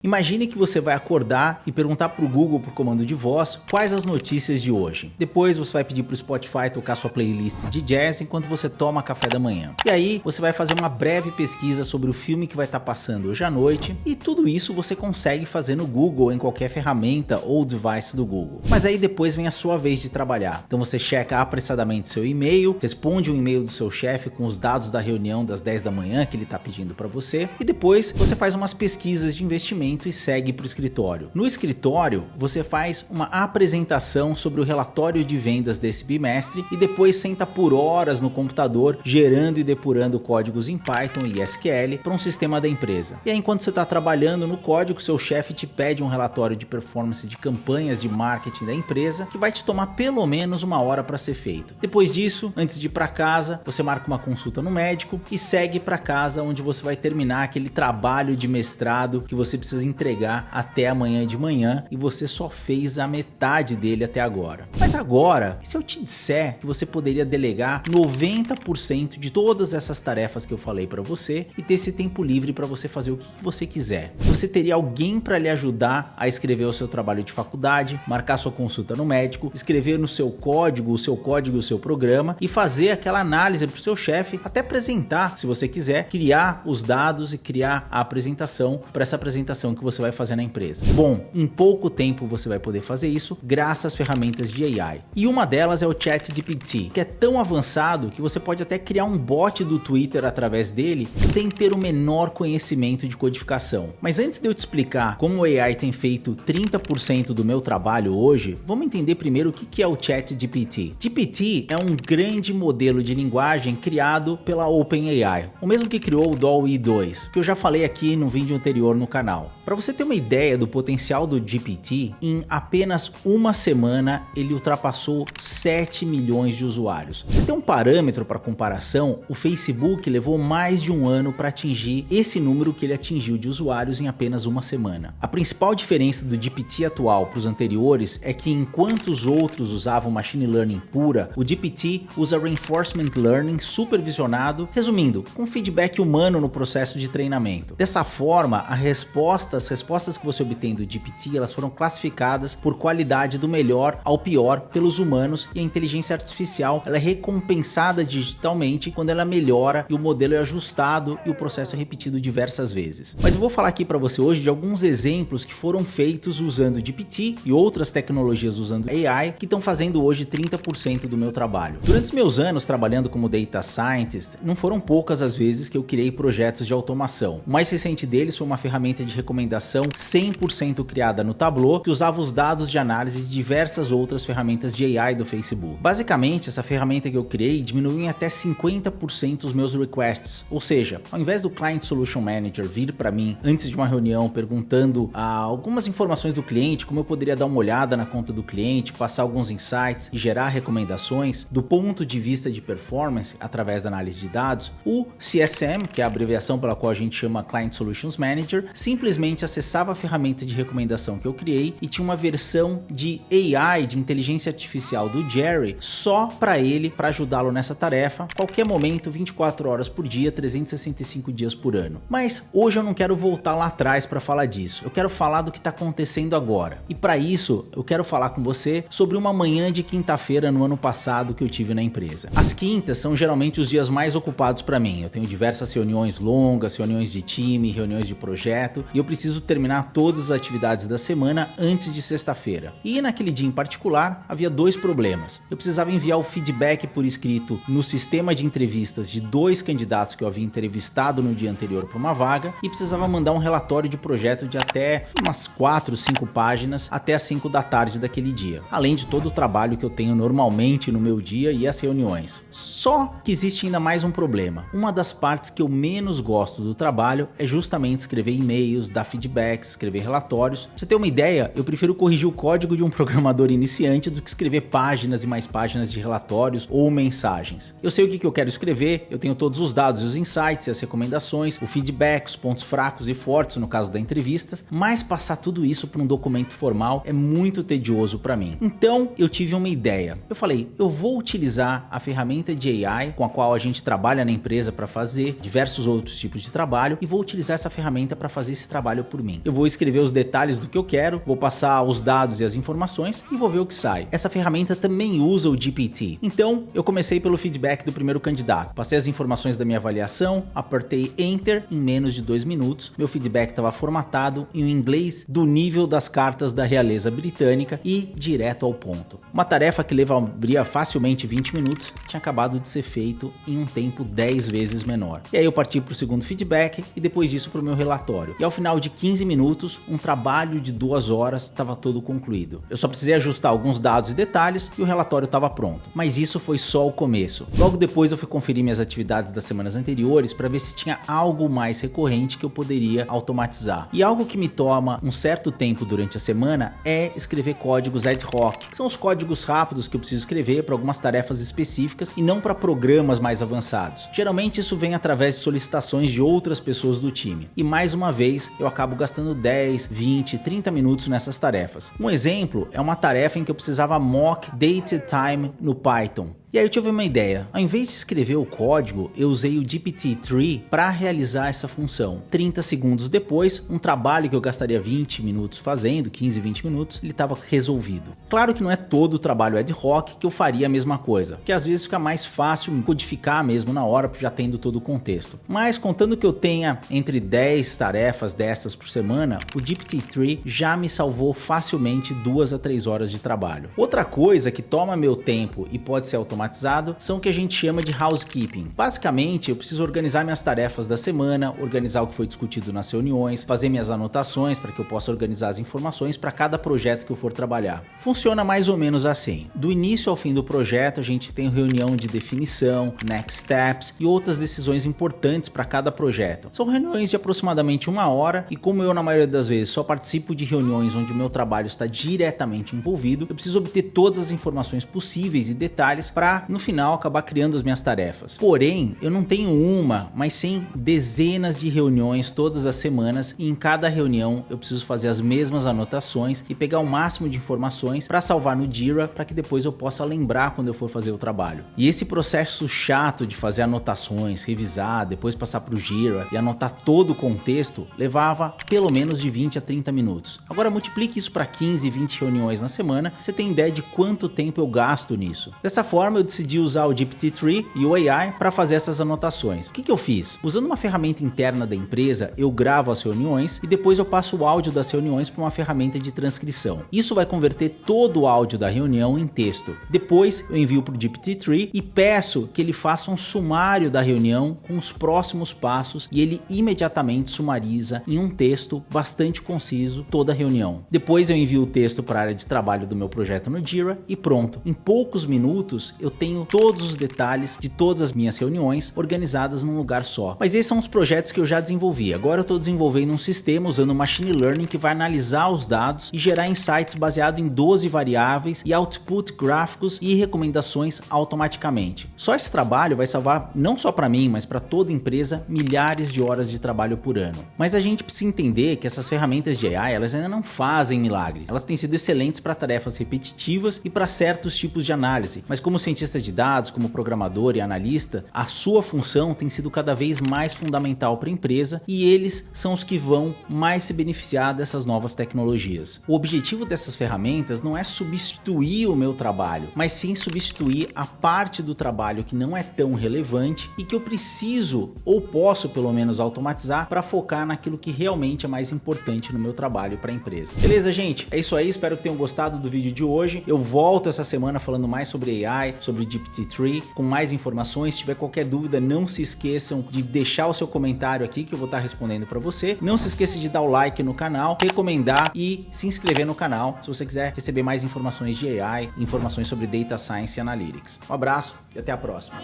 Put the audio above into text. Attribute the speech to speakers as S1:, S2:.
S1: Imagine que você vai acordar e perguntar para o Google por comando de voz quais as notícias de hoje. Depois você vai pedir para o Spotify tocar sua playlist de jazz enquanto você toma café da manhã. E aí você vai fazer uma breve pesquisa sobre o filme que vai estar passando hoje à noite, e tudo isso você consegue fazer no Google ou em qualquer ferramenta ou device do Google. Mas aí depois vem a sua vez de trabalhar. Então você checa apressadamente seu e-mail, responde um e-mail do seu chefe com os dados da reunião das 10 da manhã que ele está pedindo para você, e depois você faz umas pesquisas de investimento e segue para o escritório. No escritório, você faz uma apresentação sobre o relatório de vendas desse bimestre e depois senta por horas no computador gerando e depurando códigos em Python e SQL para um sistema da empresa. E aí, enquanto você está trabalhando no código, seu chefe te pede um relatório de performance de campanhas de marketing da empresa que vai te tomar pelo menos uma hora para ser feito. Depois disso, antes de ir para casa, você marca uma consulta no médico e segue para casa, onde você vai terminar aquele trabalho de mestrado que você precisa entregar até amanhã de manhã e você só fez a metade dele até agora. Mas agora, e se eu te disser que você poderia delegar 90% de todas essas tarefas que eu falei para você e ter esse tempo livre para você fazer o que você quiser? Você teria alguém para lhe ajudar a escrever o seu trabalho de faculdade, marcar sua consulta no médico, escrever no seu código, o seu programa e fazer aquela análise para o seu chefe, até apresentar, se você quiser, criar os dados e criar a apresentação para essa apresentação que você vai fazer na empresa. Bom, em pouco tempo você vai poder fazer isso graças às ferramentas de AI. E uma delas é o ChatGPT, que é tão avançado que você pode até criar um bot do Twitter através dele sem ter o menor conhecimento de codificação. Mas antes de eu te explicar como o AI tem feito 30% do meu trabalho hoje, vamos entender primeiro o que é o ChatGPT. GPT é um grande modelo de linguagem criado pela OpenAI, o mesmo que criou o DALL-E 2, que eu já falei aqui no vídeo anterior no canal. Para você ter uma ideia do potencial do GPT, em apenas uma semana ele ultrapassou 7 milhões de usuários. Você tem um parâmetro para comparação? O Facebook levou mais de um ano para atingir esse número que ele atingiu de usuários em apenas uma semana. A principal diferença do GPT atual para os anteriores é que enquanto os outros usavam machine learning pura, o GPT usa reinforcement learning supervisionado, resumindo, com feedback humano no processo de treinamento. Dessa forma, as respostas que você obtém do GPT, elas foram classificadas por qualidade do melhor ao pior pelos humanos, e a inteligência artificial ela é recompensada digitalmente quando ela melhora e o modelo é ajustado e o processo é repetido diversas vezes. Mas eu vou falar aqui para você hoje de alguns exemplos que foram feitos usando o GPT e outras tecnologias usando AI que estão fazendo hoje 30% do meu trabalho. Durante os meus anos trabalhando como Data Scientist, não foram poucas as vezes que eu criei projetos de automação. O mais recente deles foi uma ferramenta de recomendação 100% criada no Tableau, que usava os dados de análise de diversas outras ferramentas de AI do Facebook. Basicamente, essa ferramenta que eu criei diminuiu em até 50% os meus requests, ou seja, ao invés do Client Solution Manager vir para mim antes de uma reunião perguntando algumas informações do cliente, como eu poderia dar uma olhada na conta do cliente, passar alguns insights e gerar recomendações do ponto de vista de performance através da análise de dados, o CSM, que é a abreviação pela qual a gente chama Client Solutions Manager, simplesmente acessava a ferramenta de recomendação que eu criei e tinha uma versão de AI, de inteligência artificial do Jerry, só para ele, para ajudá-lo nessa tarefa, qualquer momento, 24 horas por dia, 365 dias por ano. Mas hoje eu não quero voltar lá atrás para falar disso, eu quero falar do que está acontecendo agora. E para isso, eu quero falar com você sobre uma manhã de quinta-feira no ano passado que eu tive na empresa. As quintas são geralmente os dias mais ocupados para mim, eu tenho diversas reuniões longas, reuniões de time, reuniões de projeto, e eu preciso terminar todas as atividades da semana antes de sexta-feira. E naquele dia em particular, havia dois problemas. Eu precisava enviar o feedback por escrito no sistema de entrevistas de 2 candidatos que eu havia entrevistado no dia anterior para uma vaga, e precisava mandar um relatório de projeto de até umas 4, 5 páginas até as 5 da tarde daquele dia. Além de todo o trabalho que eu tenho normalmente no meu dia e as reuniões. Só que existe ainda mais um problema. Uma das partes que eu menos gosto do trabalho é justamente escrever e-mails, dar feedbacks, escrever relatórios. Pra você ter uma ideia, eu prefiro corrigir o código de um programador iniciante do que escrever páginas e mais páginas de relatórios ou mensagens. Eu sei o que eu quero escrever, eu tenho todos os dados e os insights e as recomendações, o feedback, os pontos fracos e fortes no caso da entrevistas, mas passar tudo isso para um documento formal é muito tedioso para mim. Então eu tive uma ideia. Eu falei, eu vou utilizar a ferramenta de AI com a qual a gente trabalha na empresa para fazer diversos outros tipos de trabalho e vou utilizar essa ferramenta para fazer esse trabalho por mim. Eu vou escrever os detalhes do que eu quero, vou passar os dados e as informações e vou ver o que sai. Essa ferramenta também usa o GPT. Então eu comecei pelo feedback do primeiro candidato. Passei as informações da minha avaliação, apertei Enter em menos de 2 minutos. Meu feedback estava formatado em um inglês do nível das cartas da realeza britânica e direto ao ponto. Uma tarefa que levaria facilmente 20 minutos tinha acabado de ser feito em um tempo 10 vezes menor. E aí eu parti para o segundo feedback e depois disso para o meu relatório. E ao final de 15 minutos, um trabalho de 2 horas estava todo concluído. Eu só precisei ajustar alguns dados e detalhes e o relatório estava pronto. Mas isso foi só o começo. Logo depois eu fui conferir minhas atividades das semanas anteriores para ver se tinha algo mais recorrente que eu poderia automatizar. E algo que me toma um certo tempo durante a semana é escrever códigos ad hoc, que são os códigos rápidos que eu preciso escrever para algumas tarefas específicas e não para programas mais avançados. Geralmente isso vem através de solicitações de outras pessoas do time. E mais uma vez eu acabo gastando 10, 20, 30 minutos nessas tarefas. Um exemplo é uma tarefa em que eu precisava mock dated time no Python. E aí eu tive uma ideia, ao invés de escrever o código, eu usei o GPT-3 para realizar essa função. 30 segundos depois, um trabalho que eu gastaria 20 minutos fazendo, 15, 20 minutos, ele estava resolvido. Claro que não é todo o trabalho ad hoc que eu faria a mesma coisa, porque às vezes fica mais fácil codificar mesmo na hora, já tendo todo o contexto. Mas contando que eu tenha entre 10 tarefas dessas por semana, o GPT-3 já me salvou facilmente 2 a 3 horas de trabalho. Outra coisa que toma meu tempo e pode ser automatizado são o que a gente chama de housekeeping. Basicamente, eu preciso organizar minhas tarefas da semana, organizar o que foi discutido nas reuniões, fazer minhas anotações para que eu possa organizar as informações para cada projeto que eu for trabalhar. Funciona mais ou menos assim. Do início ao fim do projeto, a gente tem reunião de definição, next steps e outras decisões importantes para cada projeto. São reuniões de aproximadamente 1 hora e como eu na maioria das vezes só participo de reuniões onde o meu trabalho está diretamente envolvido, eu preciso obter todas as informações possíveis e detalhes para no final acabar criando as minhas tarefas. Porém, eu não tenho uma, mas sim dezenas de reuniões todas as semanas e em cada reunião eu preciso fazer as mesmas anotações e pegar o máximo de informações para salvar no Jira para que depois eu possa lembrar quando eu for fazer o trabalho. E esse processo chato de fazer anotações, revisar, depois passar para o Jira e anotar todo o contexto levava pelo menos de 20 a 30 minutos. Agora multiplique isso para 15, 20 reuniões na semana, você tem ideia de quanto tempo eu gasto nisso. Dessa forma eu decidi usar o GPT-3 e o AI para fazer essas anotações. O que eu fiz? Usando uma ferramenta interna da empresa, eu gravo as reuniões e depois eu passo o áudio das reuniões para uma ferramenta de transcrição. Isso vai converter todo o áudio da reunião em texto. Depois eu envio para o GPT-3 e peço que ele faça um sumário da reunião com os próximos passos e ele imediatamente sumariza em um texto bastante conciso toda a reunião. Depois eu envio o texto para a área de trabalho do meu projeto no Jira e pronto. Em poucos minutos eu tenho todos os detalhes de todas as minhas reuniões organizadas num lugar só. Mas esses são os projetos que eu já desenvolvi. Agora eu estou desenvolvendo um sistema usando Machine Learning que vai analisar os dados e gerar insights baseado em 12 variáveis e output gráficos e recomendações automaticamente. Só esse trabalho vai salvar não só para mim, mas para toda empresa milhares de horas de trabalho por ano. Mas a gente precisa entender que essas ferramentas de AI elas ainda não fazem milagre. Elas têm sido excelentes para tarefas repetitivas e para certos tipos de análise. Mas como cientista de dados, como programador e analista, a sua função tem sido cada vez mais fundamental para a empresa e eles são os que vão mais se beneficiar dessas novas tecnologias. O objetivo dessas ferramentas não é substituir o meu trabalho, mas sim substituir a parte do trabalho que não é tão relevante e que eu preciso ou posso pelo menos automatizar para focar naquilo que realmente é mais importante no meu trabalho para a empresa. Beleza, gente? É isso aí, espero que tenham gostado do vídeo de hoje. Eu volto essa semana falando mais sobre AI, sobre GPT-3, com mais informações. Se tiver qualquer dúvida, não se esqueçam de deixar o seu comentário aqui que eu vou estar respondendo para você. Não se esqueça de dar o like no canal, recomendar e se inscrever no canal se você quiser receber mais informações de AI, informações sobre Data Science e Analytics. Um abraço e até a próxima.